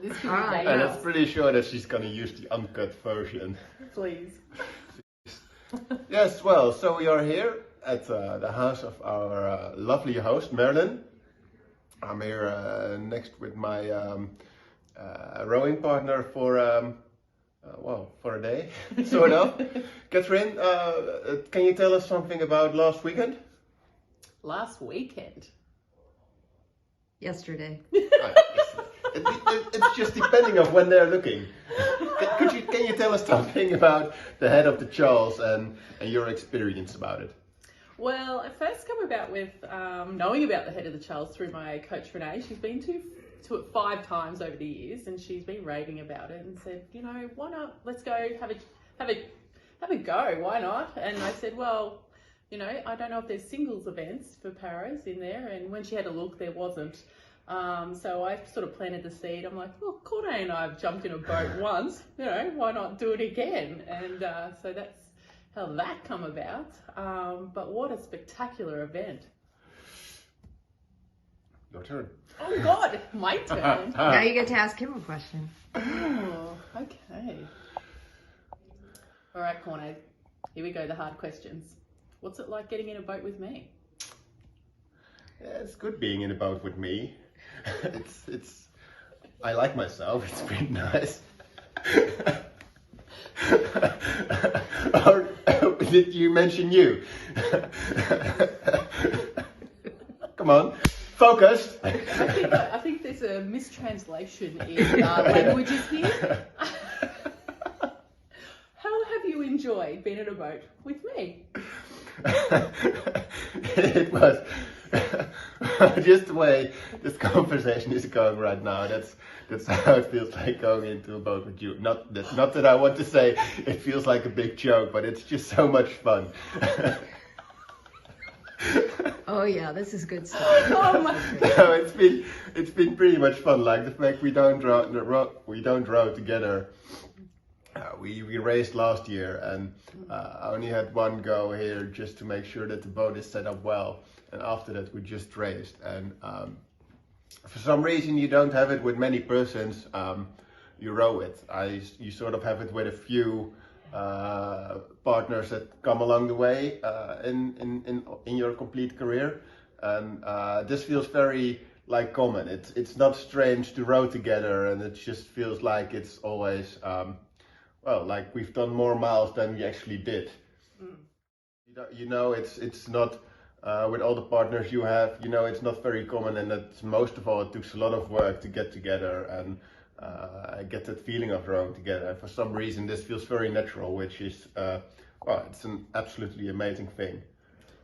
This could be And dangerous. I'm pretty sure that she's gonna use the uncut version. Please. Yes, well, so we are here at the house of our lovely host, Merlin. I'm here next with my rowing partner for, for a day, sort of. Kathryn, can you tell us something about last weekend? Last weekend. It's Yesterday. just depending on when they're looking. Can you tell us something about the head of the Charles and your experience about it? Well, I first come about with knowing about the head of the Charles through my coach Renee. She's been to it 5 times over the years, and she's been raving about it and said, you know, why not? Let's go have a go. Why not? And I said, well, you know, I don't know if there's singles events for paras in there. And when she had a look, there wasn't. So I sort of planted the seed. I'm like, well, Corné and I have jumped in a boat once, you know, why not do it again? And so that's how that come about. But what a spectacular event. Your turn. Oh God, my turn. Now you get to ask him a question. Oh, okay. All right, Corné, here we go, the hard questions. What's it like getting in a boat with me? Yeah, it's good being in a boat with me. I like myself, it's pretty nice. Or did you mention you? Come on, focus. I think there's a mistranslation in languages here. How have you enjoyed being in a boat with me? It was just the way this conversation is going right now. That's how it feels like going into a boat with you. Not that I want to say it feels like a big joke, but it's just so much fun. Oh yeah, this is good stuff. Oh my So it's been pretty much fun. Like the fact we don't row together. We raced last year, and I only had one go here just to make sure that the boat is set up well. And after that, we just raced. And for some reason, you don't have it with many persons. You row it. You sort of have it with a few partners that come along the way in your complete career. And this feels very like common. It's not strange to row together, and it just feels like it's always. Well, like we've done more miles than we actually did. You know, it's not with all the partners you have. You know, it's not very common, and that most of all, it takes a lot of work to get together and get that feeling of rowing together. And for some reason, this feels very natural, which is well, it's an absolutely amazing thing.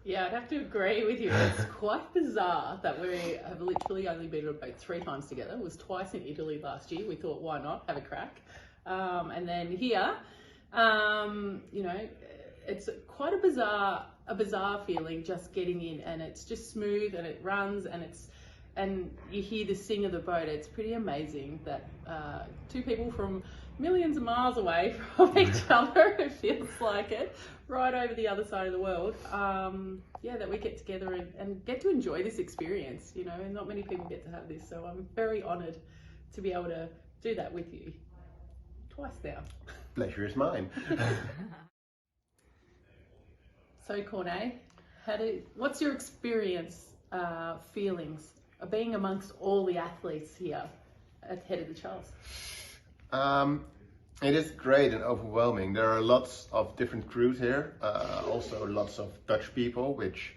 Yeah, I'd have to agree with you. It's quite bizarre that we have literally only been on a boat 3 times together. It was twice in Italy last year. We thought, why not have a crack? And then here, you know, it's quite a bizarre feeling just getting in, and it's just smooth and it runs and you hear the sing of the boat. It's pretty amazing that 2 people from millions of miles away from each other, it feels like it, right over the other side of the world. Yeah, that we get together and get to enjoy this experience, you know, and not many people get to have this. So I'm very honoured to be able to do that with you. Twice now. Pleasure is mine. So Corné, what's your experience, feelings of being amongst all the athletes here at Head of the Charles? It is great and overwhelming. There are lots of different crews here, also lots of Dutch people, which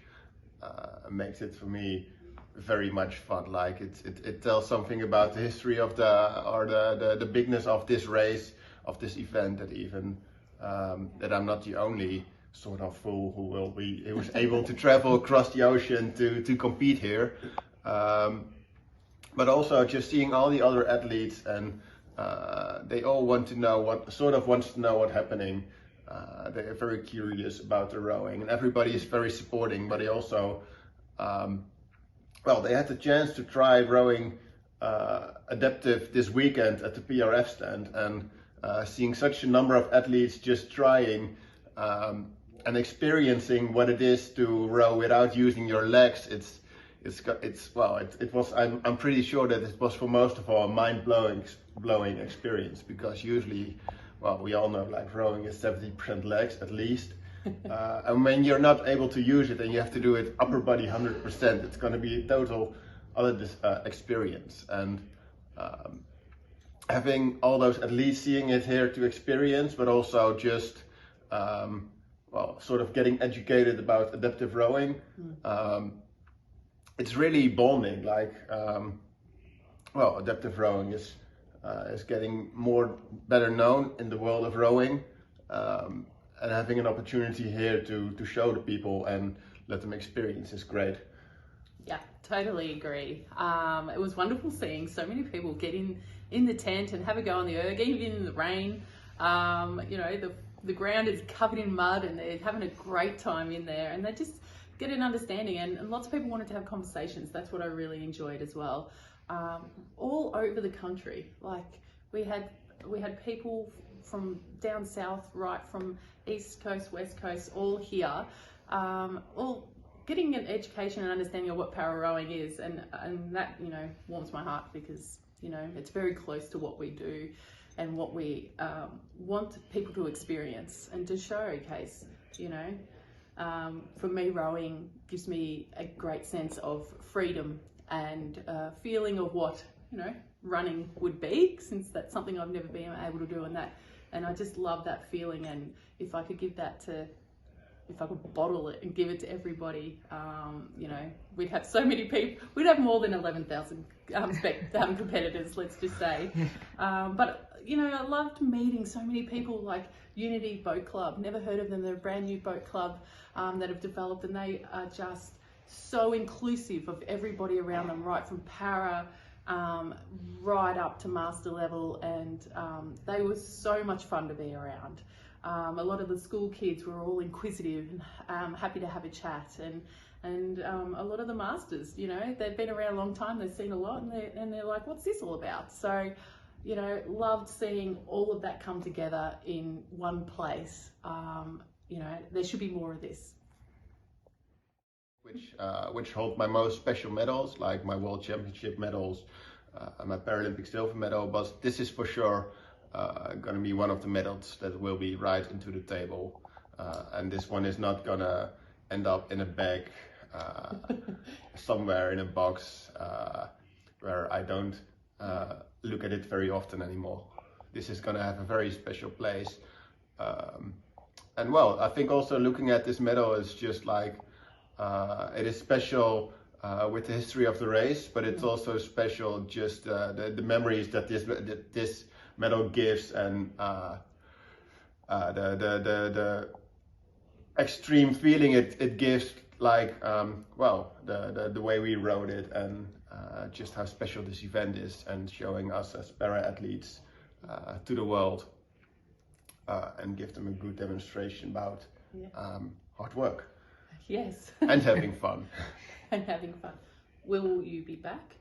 makes it for me very much fun. Like it tells something about the history of the bigness of this race, of this event, that even that I'm not the only sort of fool who was able to travel across the ocean to compete here. But also just seeing all the other athletes, and they all wants to know what's happening. They're very curious about the rowing, and everybody is very supporting, but they also well, they had the chance to try rowing adaptive this weekend at the PRF stand, and seeing such a number of athletes just trying and experiencing what it is to row without using your legs, it was. I'm pretty sure that it was for most of all a mind-blowing experience, because usually, well, we all know like rowing is 70% legs at least. And when you're not able to use it and you have to do it upper body 100%, it's going to be a total other experience. And having all those, at least seeing it here to experience, but also just sort of getting educated about adaptive rowing. It's really bonding. Like, adaptive rowing is getting better known in the world of rowing. And having an opportunity here to show the people and let them experience is great. Yeah, totally agree. It was wonderful seeing so many people get in the tent and have a go on the erg, even in the rain. The ground is covered in mud and they're having a great time in there, and they just get an understanding, and lots of people wanted to have conversations. That's what I really enjoyed as well. All over the country, like we had people from down south, right from East Coast, West Coast, all here, all getting an education and understanding of what para rowing is, and that, warms my heart, because it's very close to what we do and what we want people to experience and to showcase. For me, rowing gives me a great sense of freedom and feeling of what running would be, since that's something I've never been able to do, and I just love that feeling. And if I could give that if I could bottle it and give it to everybody, we'd have so many people. We'd have more than 11,000 competitors, let's just say. But I loved meeting so many people, like Unity Boat Club. Never heard of them. They're a brand new boat club that have developed, and they are just so inclusive of everybody around them, right from para right up to master level, and they were so much fun to be around. A lot of the school kids were all inquisitive and happy to have a chat, and a lot of the masters, they've been around a long time, they've seen a lot, and they're like, what's this all about? So, loved seeing all of that come together in one place. There should be more of this. Which hold my most special medals, like my World Championship medals, my Paralympic silver medal, but this is for sure going to be one of the medals that will be right into the table, and this one is not gonna end up in a bag somewhere in a box where I don't look at it very often anymore. This is gonna have a very special place, and I think also looking at this medal is just like it is special with the history of the race, but it's also special just the memories that this medal gives, and the extreme feeling it gives, like the way we rode it, and just how special this event is, and showing us as para athletes to the world, and give them a good demonstration about hard work. Yes. And having fun. And having fun. Will you be back?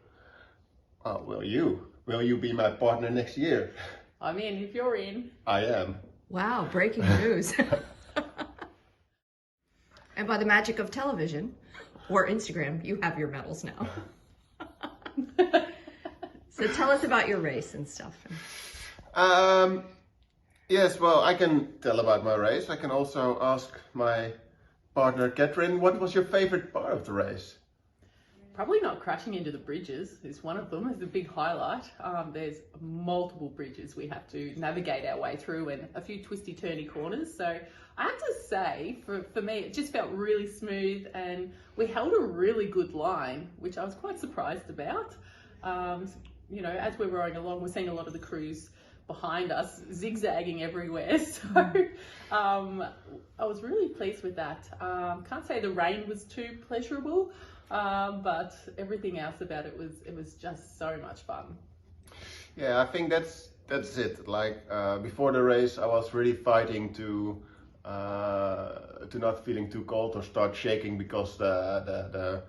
Will you? Will you be my partner next year? I'm in, if you're in. I am. Wow, breaking news. And by the magic of television or Instagram, you have your medals now. So tell us about your race and stuff. Yes, well, I can tell about my race. I can also ask my partner Kathryn, what was your favorite part of the race? Probably not crashing into the bridges is one of them. It's a big highlight. There's multiple bridges we have to navigate our way through, and a few twisty turny corners. So I have to say, for me, it just felt really smooth, and we held a really good line, which I was quite surprised about. As we're rowing along, we're seeing a lot of the crews behind us zigzagging everywhere. So I was really pleased with that. Can't say the rain was too pleasurable. But everything else about it was just so much fun. Yeah, I think that's it. Like before the race, I was really fighting to not feeling too cold or start shaking, because the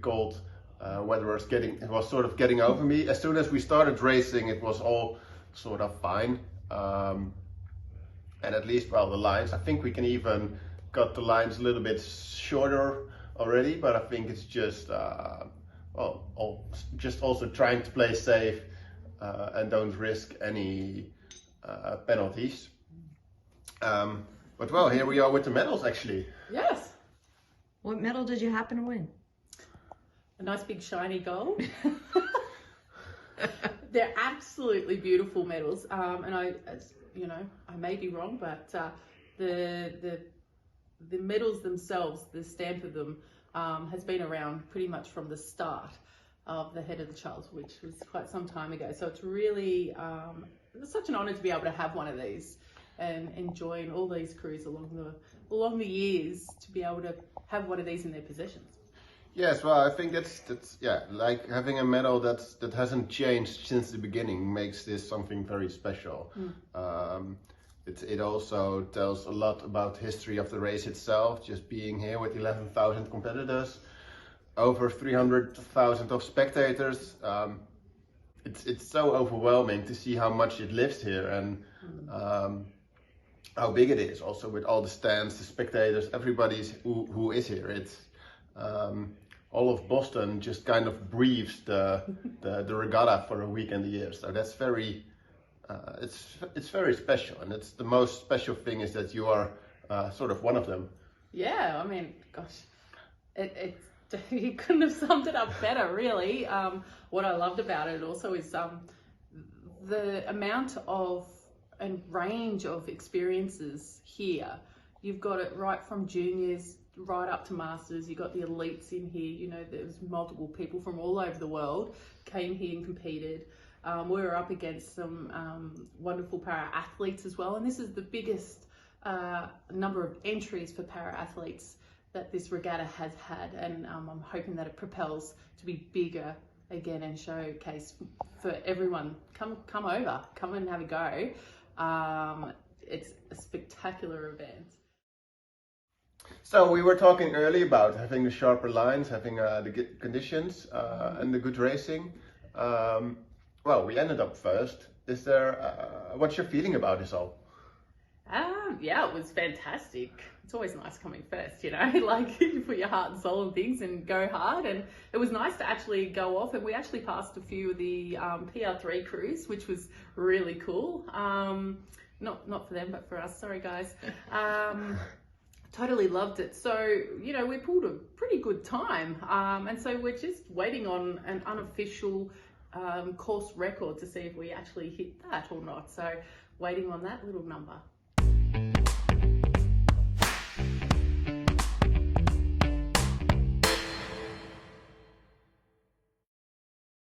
cold weather was sort of getting over me. As soon as we started racing, it was all sort of fine, and at least the lines. I think we can even cut the lines a little bit shorter already, but I think it's just just also trying to play safe and don't risk any penalties. But well, here we are with the medals actually. Yes. What medal did you happen to win? A nice big shiny gold. They're absolutely beautiful medals, and I may be wrong, but the medals themselves, the stamp of them, has been around pretty much from the start of the Head of the Child, which was quite some time ago. So it's really it's such an honour to be able to have one of these and enjoying all these crews along the years to be able to have one of these in their possessions. Yes, well, I think that's yeah, like having a medal that hasn't changed since the beginning makes this something very special. It also tells a lot about the history of the race itself, just being here with 11,000 competitors, over 300,000 of spectators. It's so overwhelming to see how much it lives here and how big it is. Also with all the stands, the spectators, everybody who is here. It's all of Boston just kind of breathes the regatta for a weekend a year. So that's very, it's very special, and it's the most special thing is that you are sort of one of them. Yeah, I mean, gosh, you couldn't have summed it up better, really. What I loved about it also is the amount of and range of experiences here. You've got it right from juniors right up to masters. You got the elites in here. You know, there's multiple people from all over the world came here and competed. We were up against some wonderful para athletes as well, and this is the biggest number of entries for para athletes that this regatta has had, and I'm hoping that it propels to be bigger again and showcase for everyone. Come over, come and have a go. It's a spectacular event. So we were talking earlier about having the sharper lines, having the good conditions and the good racing. Well, we ended up first. Is there? What's your feeling about this all? Yeah, it was fantastic. It's always nice coming first, you know, like you put your heart and soul in things and go hard. And it was nice to actually go off, and we actually passed a few of the PR3 crews, which was really cool. Not for them, but for us. Sorry, guys. Totally loved it. So, you know, we pulled a pretty good time. And so we're just waiting on an unofficial course record to see if we actually hit that or not. So waiting on that little number.